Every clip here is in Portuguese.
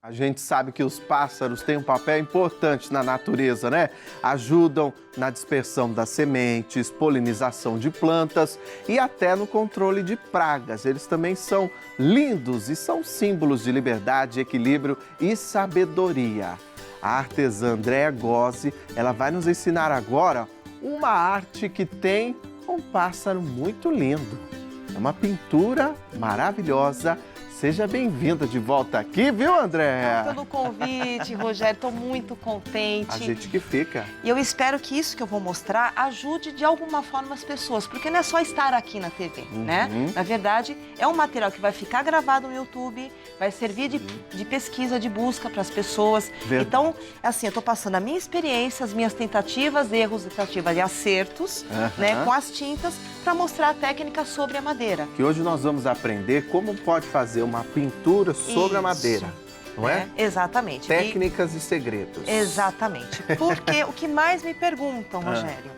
A gente sabe que os pássaros têm um papel importante na natureza, né? Ajudam na dispersão das sementes, polinização de plantas e até no controle de pragas. Eles também são lindos e são símbolos de liberdade, equilíbrio e sabedoria. A artesã Andréa Gozzi, ela vai nos ensinar agora uma arte que tem um pássaro muito lindo. É uma pintura maravilhosa. Seja bem-vinda de volta aqui, viu, Andréa? Pelo convite, Rogério, estou muito contente. A gente que fica. E eu espero que isso que eu vou mostrar ajude de alguma forma as pessoas, porque não é só estar aqui na TV, né? Na verdade, é um material que vai ficar gravado no YouTube, vai servir de pesquisa, de busca para as pessoas. Verdade. Então, assim, eu estou passando a minha experiência, as minhas tentativas, erros, tentativas e acertos, né, com as tintas, para mostrar a técnica sobre a madeira. Que hoje nós vamos aprender como pode fazer uma pintura sobre a madeira, não é? Exatamente. Técnicas e segredos. Exatamente. Porque o que mais me perguntam, Rogério,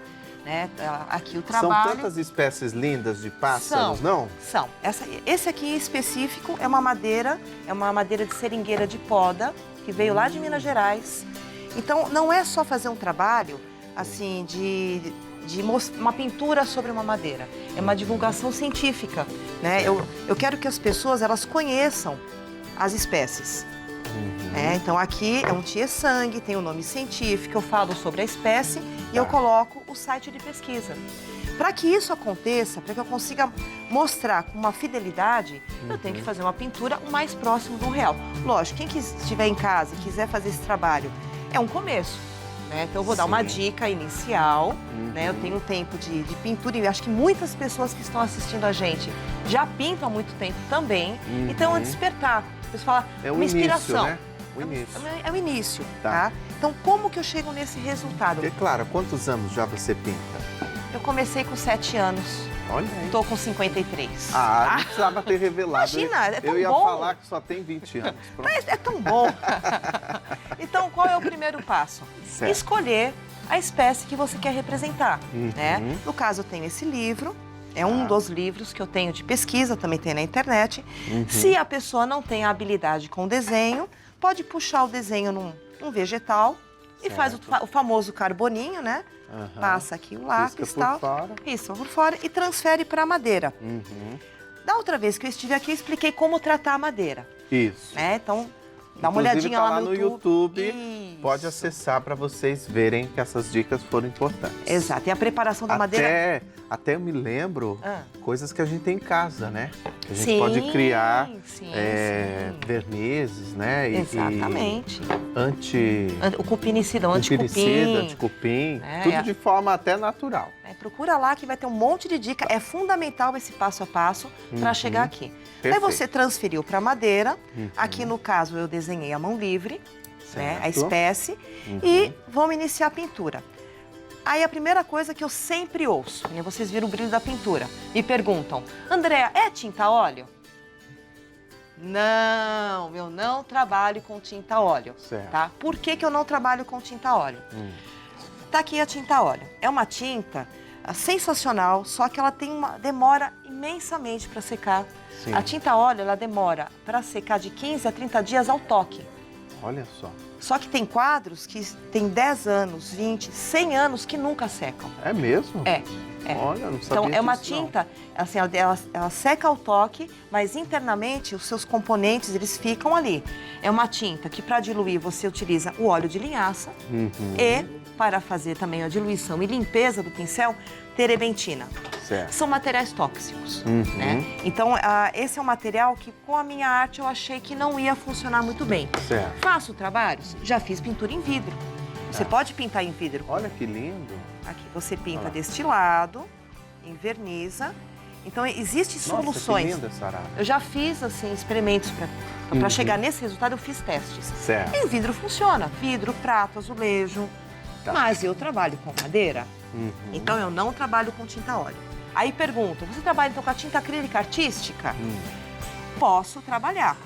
né? Aqui o trabalho... São tantas espécies lindas de pássaros, não? São. Esse aqui em específico é uma madeira de seringueira de poda, que veio lá de Minas Gerais. Então, não é só fazer um trabalho, assim, de uma pintura sobre uma madeira. É uma divulgação científica, né? Eu quero que as pessoas, elas conheçam as espécies. Então, aqui é um tietê-sangue, tem o nome científico, eu falo sobre a espécie e eu coloco o site de pesquisa. Para que isso aconteça, para que eu consiga mostrar com uma fidelidade, eu tenho que fazer uma pintura o mais próximo do real. Lógico, quem estiver em casa e quiser fazer esse trabalho, é um começo. Então, eu vou dar uma dica inicial, né? Eu tenho um tempo de pintura e acho que muitas pessoas que estão assistindo a gente já pintam há muito tempo também. Então, é despertar. Você fala, uma inspiração. Início, né? O início. É o início, tá? Então, como que eu chego nesse resultado? Porque, claro, há quantos anos já você pinta? Eu comecei com 7 anos. Olha aí. Tô com 53. Não precisava ter revelado. Imagina, é tão bom. Eu ia falar que só tem 20 anos. Pronto. É tão bom. Então, qual é o primeiro passo? Certo. Escolher a espécie que você quer representar, né? No caso, eu tenho esse livro. É um dos livros que eu tenho de pesquisa, também tem na internet. Se a pessoa não tem a habilidade com desenho, pode puxar o desenho num vegetal e faz o famoso carboninho, né? Passa aqui o lápis e tal. Isso, por fora e transfere para a madeira. Da outra vez que eu estive aqui, eu expliquei como tratar a madeira. Isso. Então, dá uma olhadinha lá no YouTube. Isso. Pode acessar para vocês verem que essas dicas foram importantes. Exato. E a preparação da madeira... Até eu me lembro coisas que a gente tem em casa, né? A gente pode criar vernizes, né? Exatamente. O cupinicida, o anticupim, tudo de forma até natural. Procura lá que vai ter um monte de dica. É fundamental esse passo a passo para chegar aqui. Perfeito. Aí você transferiu para madeira. Aqui no caso eu desenhei a mão livre, né? A espécie, e vamos iniciar a pintura. Aí a primeira coisa que eu sempre ouço, né? Vocês viram o brilho da pintura, me perguntam, Andréa, é tinta a óleo? Não, eu não trabalho com tinta a óleo, tá? Por que eu não trabalho com tinta a óleo? Tá aqui a tinta a óleo. É uma tinta sensacional, só que ela demora imensamente para secar. A tinta a óleo, ela demora para secar de 15 a 30 dias ao toque. Olha só. Só que tem quadros que tem 10 anos, 20, 100 anos que nunca secam. É mesmo? É. Olha, não sabia Então, é uma disso, tinta, assim, ela seca ao toque, mas internamente os seus componentes, eles ficam ali. É uma tinta que para diluir você utiliza o óleo de linhaça e para fazer também a diluição e limpeza do pincel, terebentina. Certo. São materiais tóxicos, né? Então, esse é um material que com a minha arte eu achei que não ia funcionar muito bem. Certo. Faço trabalhos? Já fiz pintura em vidro. Você pode pintar em vidro. Olha que lindo. Aqui, você pinta deste lado, enverniza. Então, existem soluções. Que linda essa arara. Eu já fiz, assim, experimentos para chegar nesse resultado, eu fiz testes. Certo. Em vidro funciona. Vidro, prato, azulejo. Mas eu trabalho com madeira, então eu não trabalho com tinta a óleo. Aí perguntam, você trabalha então com a tinta acrílica artística? Posso trabalhar.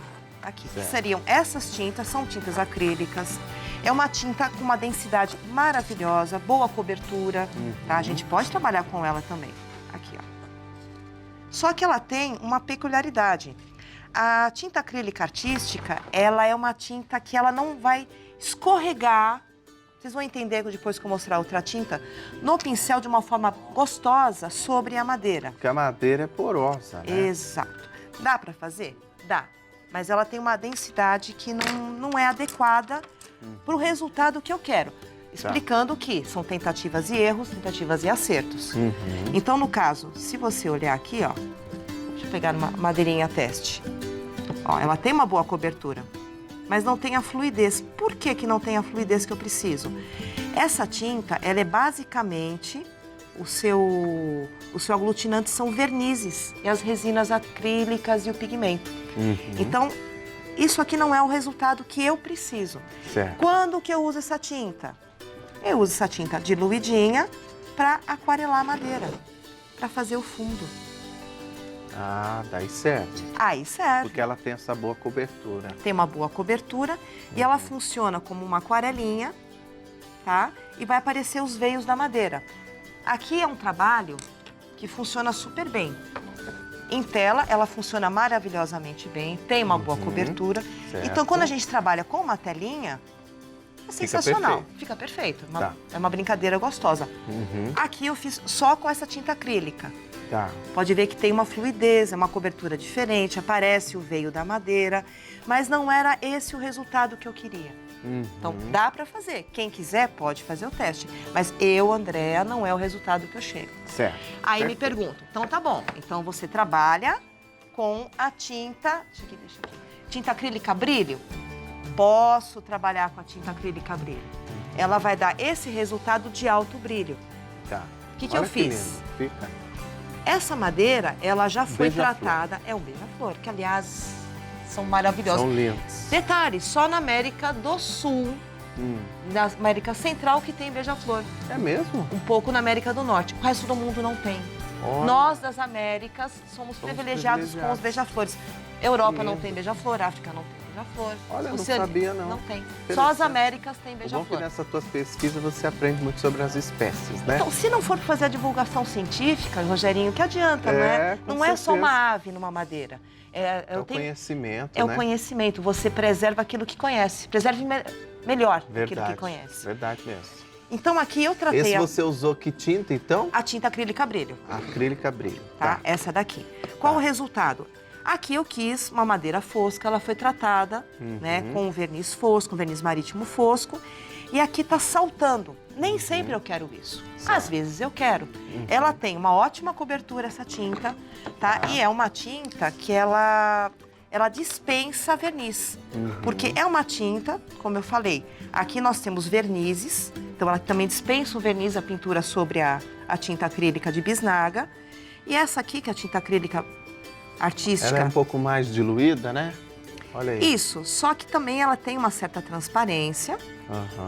Aqui, que seriam essas tintas, são tintas acrílicas. É uma tinta com uma densidade maravilhosa, boa cobertura, tá? A gente pode trabalhar com ela também. Aqui, ó. Só que ela tem uma peculiaridade. A tinta acrílica artística, ela é uma tinta que ela não vai escorregar. Vocês vão entender depois que eu mostrar outra tinta, no pincel de uma forma gostosa sobre a madeira. Porque a madeira é porosa, né? Exato. Dá para fazer? Dá. Mas ela tem uma densidade que não é adequada para o resultado que eu quero. Explicando que são tentativas e erros, tentativas e acertos. Então, no caso, se você olhar aqui, ó, deixa eu pegar uma madeirinha teste. Ó, ela tem uma boa cobertura, mas não tem a fluidez. Por que que não tem a fluidez que eu preciso? Essa tinta, ela é basicamente, o seu aglutinante são vernizes e as resinas acrílicas e o pigmento. Então, isso aqui não é o resultado que eu preciso. Certo. Quando que eu uso essa tinta? Eu uso essa tinta diluidinha para aquarelar a madeira, para fazer o fundo. Ah, daí serve. Aí serve. Porque ela tem essa boa cobertura. Tem uma boa cobertura e ela funciona como uma aquarelinha, tá? E vai aparecer os veios da madeira. Aqui é um trabalho que funciona super bem. Em tela, ela funciona maravilhosamente bem, tem uma boa cobertura. Certo. Então, quando a gente trabalha com uma telinha, é sensacional. Fica perfeito. É uma brincadeira gostosa. Aqui eu fiz só com essa tinta acrílica. Tá. Pode ver que tem uma fluidez, é uma cobertura diferente, aparece o veio da madeira, mas não era esse o resultado que eu queria. Então, dá para fazer. Quem quiser pode fazer o teste. Mas eu, Andréa, não é o resultado que eu chego. Certo. Aí me perguntam, então tá bom. Então você trabalha com a tinta... Deixa aqui. Tinta acrílica brilho? Posso trabalhar com a tinta acrílica brilho. Ela vai dar esse resultado de alto brilho. Tá. O que eu fiz? Lindo. Fica. Essa madeira, ela já foi Beija-flor. tratada... É o beija-flor, que aliás são maravilhosos. São lindos. Detalhe, só na América do Sul, na América Central, que tem beija-flor. É mesmo? Um pouco na América do Norte. O resto do mundo não tem. Olha. Nós, das Américas, somos privilegiados com os beija-flores. Europa não tem beija-flor, África não tem beija-flor. Olha, eu não Oceania sabia, não. Não tem. Só as Américas têm O bom é que beija-flor. nessas tuas pesquisas você aprende muito sobre as espécies, né? Então, se não for fazer a divulgação científica, Rogerinho, que adianta, não é? com Não é só certeza. uma ave numa madeira. É o conhecimento, É né? o conhecimento. Você preserva aquilo que conhece. Preserve melhor aquilo Verdade, que conhece. verdade mesmo. Então, aqui eu tratei Esse você usou que tinta, então? a tinta acrílica brilho. Acrílica brilho. Tá? Essa daqui. Qual o resultado? Aqui eu quis uma madeira fosca, ela foi tratada, né, com verniz fosco, verniz marítimo fosco, e aqui tá saltando. Nem sempre eu quero isso. Às vezes eu quero. Ela tem uma ótima cobertura, essa tinta, tá? E é uma tinta que ela dispensa verniz. Porque é uma tinta, como eu falei, aqui nós temos vernizes, então ela também dispensa o verniz, a pintura sobre a tinta acrílica de bisnaga. E essa aqui, que é a tinta acrílica artística. Ela é um pouco mais diluída, né? Olha aí. Isso, só que também ela tem uma certa transparência,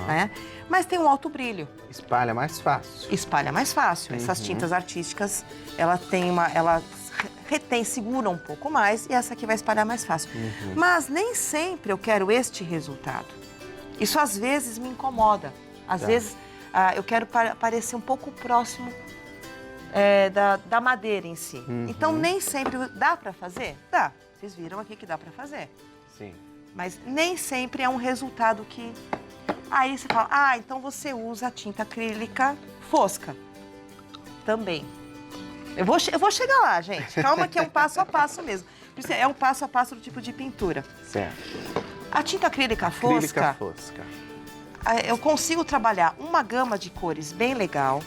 né? Mas tem um alto brilho. Espalha mais fácil. Espalha mais fácil. Essas tintas artísticas, ela retém, segura um pouco mais e essa aqui vai espalhar mais fácil. Mas nem sempre eu quero este resultado. Isso às vezes me incomoda. Às vezes eu quero parecer um pouco próximo da madeira em si. Então nem sempre dá para fazer? Dá. Vocês viram aqui que dá para fazer. Sim. Mas nem sempre é um resultado que... Aí você fala, então você usa a tinta acrílica fosca. Também. Eu vou chegar lá, gente. Calma que é um passo a passo mesmo. É um passo a passo do tipo de pintura. Certo. A tinta acrílica fosca, eu consigo trabalhar uma gama de cores bem legal.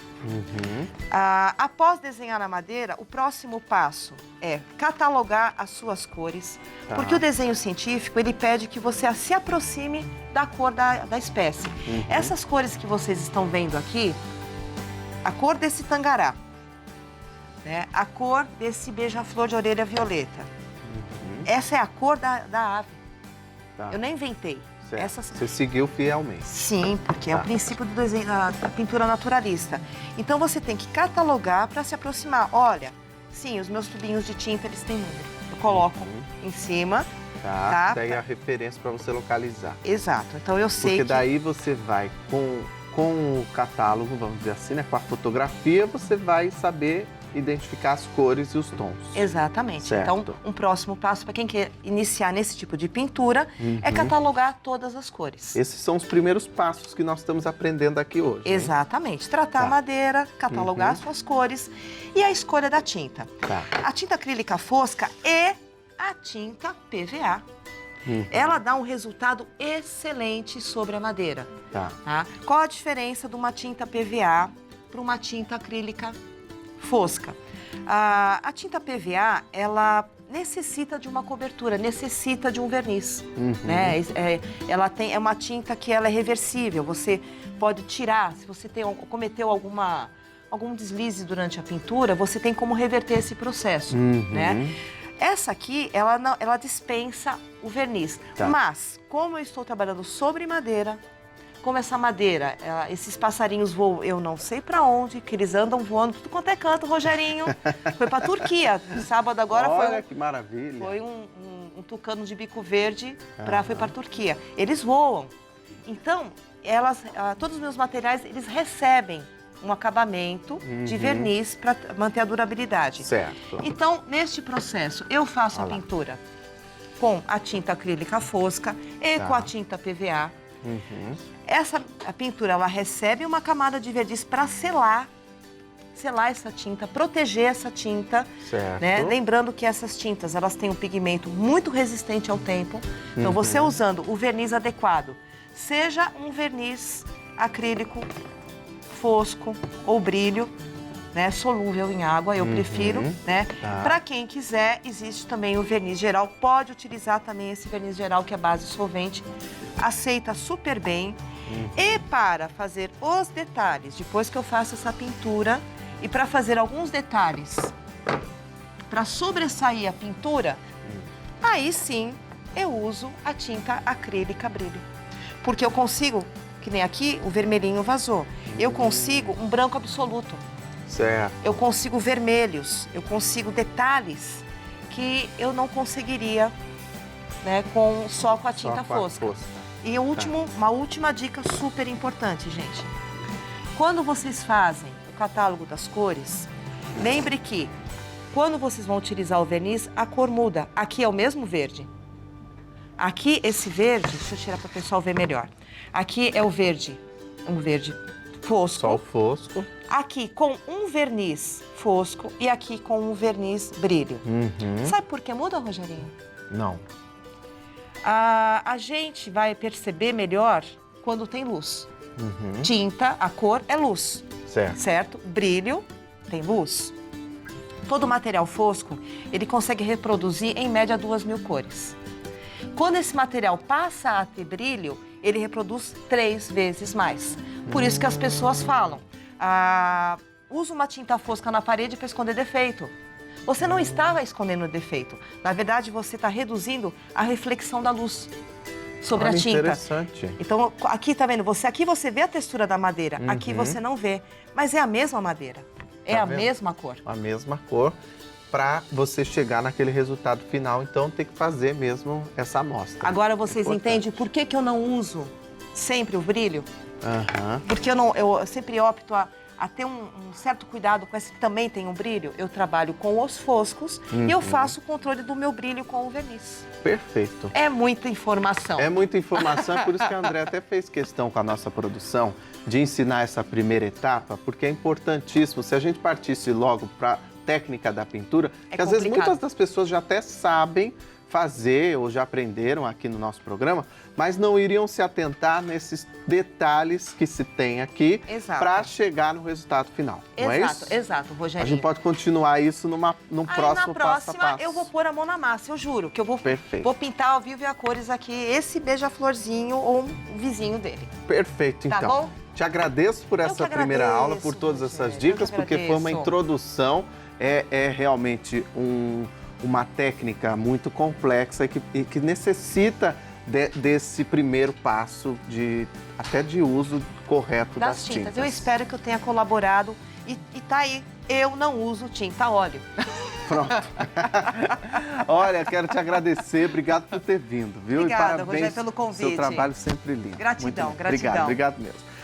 Após desenhar na madeira, o próximo passo é catalogar as suas cores, porque o desenho científico, ele pede que você se aproxime da cor da espécie. Essas cores que vocês estão vendo aqui, a cor desse tangará, né? A cor desse beija-flor de orelha violeta, essa é a cor da ave. Eu nem inventei. Você seguiu fielmente. Sim, porque é o princípio do desenho, da pintura naturalista. Então você tem que catalogar para se aproximar. Olha, sim, os meus tubinhos de tinta, eles têm número. Eu coloco em cima. Daí a referência para você localizar. Exato. Então eu sei porque daí você vai com o catálogo, vamos dizer assim, né, com a fotografia, você vai saber identificar as cores e os tons. Exatamente. Certo. Então, um próximo passo para quem quer iniciar nesse tipo de pintura é catalogar todas as cores. Esses são os primeiros passos que nós estamos aprendendo aqui hoje. Hein? Exatamente. Tratar a madeira, catalogar as suas cores e a escolha da tinta. Tá. A tinta acrílica fosca e a tinta PVA. Ela dá um resultado excelente sobre a madeira. Tá. Tá? Qual a diferença de uma tinta PVA para uma tinta acrílica fosca? A tinta PVA, ela necessita de uma cobertura, necessita de um verniz. Né? É uma tinta que ela é reversível, você pode tirar, se você cometeu algum deslize durante a pintura, você tem como reverter esse processo. Né? Essa aqui, ela dispensa o verniz. Tá. Mas, como eu estou trabalhando sobre madeira, como essa madeira, esses passarinhos voam, eu não sei pra onde, que eles andam voando tudo quanto é canto, Rogerinho. Foi pra Turquia. Sábado agora Olha, que maravilha. Foi um tucano de bico verde, foi pra Turquia. Eles voam. Então, todos os meus materiais, eles recebem um acabamento de verniz para manter a durabilidade. Certo. Então, neste processo, eu faço a pintura com a tinta acrílica fosca e com a tinta PVA. A pintura, ela recebe uma camada de verniz para selar essa tinta, proteger essa tinta. Certo. Né? Lembrando que essas tintas, elas têm um pigmento muito resistente ao tempo. Então, você usando o verniz adequado, seja um verniz acrílico fosco ou brilho, né, solúvel em água, eu prefiro, né? Tá. Para quem quiser, existe também o verniz geral, pode utilizar também esse verniz geral que é base solvente, aceita super bem. E para fazer os detalhes, depois que eu faço essa pintura, e para fazer alguns detalhes, para sobressair a pintura, aí sim eu uso a tinta acrílica brilho. Porque eu consigo, que nem aqui, o vermelhinho vazou. Eu consigo um branco absoluto. Certo. Eu consigo vermelhos, eu consigo detalhes que eu não conseguiria, né, só com a tinta fosca. E uma última dica super importante, gente. Quando vocês fazem o catálogo das cores, lembre que quando vocês vão utilizar o verniz, a cor muda. Aqui é o mesmo verde. Aqui, esse verde, deixa eu tirar para o pessoal ver melhor. Aqui é um verde fosco. Só o fosco. Aqui com um verniz fosco e aqui com um verniz brilho. Sabe por que muda, Rogerinho? Não. A gente vai perceber melhor quando tem luz. Tinta, a cor é luz. Certo? Brilho tem luz. Todo material fosco, ele consegue reproduzir em média 2.000 cores. Quando esse material passa a ter brilho, ele reproduz 3 vezes mais. Por isso que as pessoas falam, usa uma tinta fosca na parede para esconder defeito. Você não estava escondendo defeito. Na verdade, você está reduzindo a reflexão da luz sobre a tinta. Interessante. Então, aqui, tá vendo? Aqui você vê a textura da madeira, aqui você não vê. Mas é a mesma madeira, é a mesma cor. A mesma cor. Para você chegar naquele resultado final, então tem que fazer mesmo essa amostra. Agora vocês entendem por que eu não uso sempre o brilho? Uhum. Porque eu sempre opto a ter um certo cuidado com esse que também tem um brilho. Eu trabalho com os foscos e eu faço o controle do meu brilho com o verniz. Perfeito. É muita informação. É muita informação, por isso que a André até fez questão com a nossa produção de ensinar essa primeira etapa, porque é importantíssimo. Se a gente partisse logo para técnica da pintura, que às vezes muitas das pessoas já até sabem fazer ou já aprenderam aqui no nosso programa, mas não iriam se atentar nesses detalhes que se tem aqui para chegar no resultado final. Não é isso? Exato, Rogerinho. A gente pode continuar isso num próximo passo a passo. Eu vou pôr a mão na massa, eu juro, que eu vou pintar ao vivo e a cores aqui, esse beija-florzinho ou um vizinho dele. Perfeito, então. Tá bom? Te agradeço por essa primeira aula, por todas essas dicas, porque foi uma introdução. É realmente uma técnica muito complexa e que necessita desse primeiro passo até de uso correto das tintas. Eu espero que eu tenha colaborado e tá aí, eu não uso tinta óleo. Pronto. Olha, quero te agradecer, obrigado por ter vindo, viu? Obrigada, e parabéns Rogério, pelo convite. Seu trabalho sempre lindo. Gratidão, gratidão. Obrigado mesmo.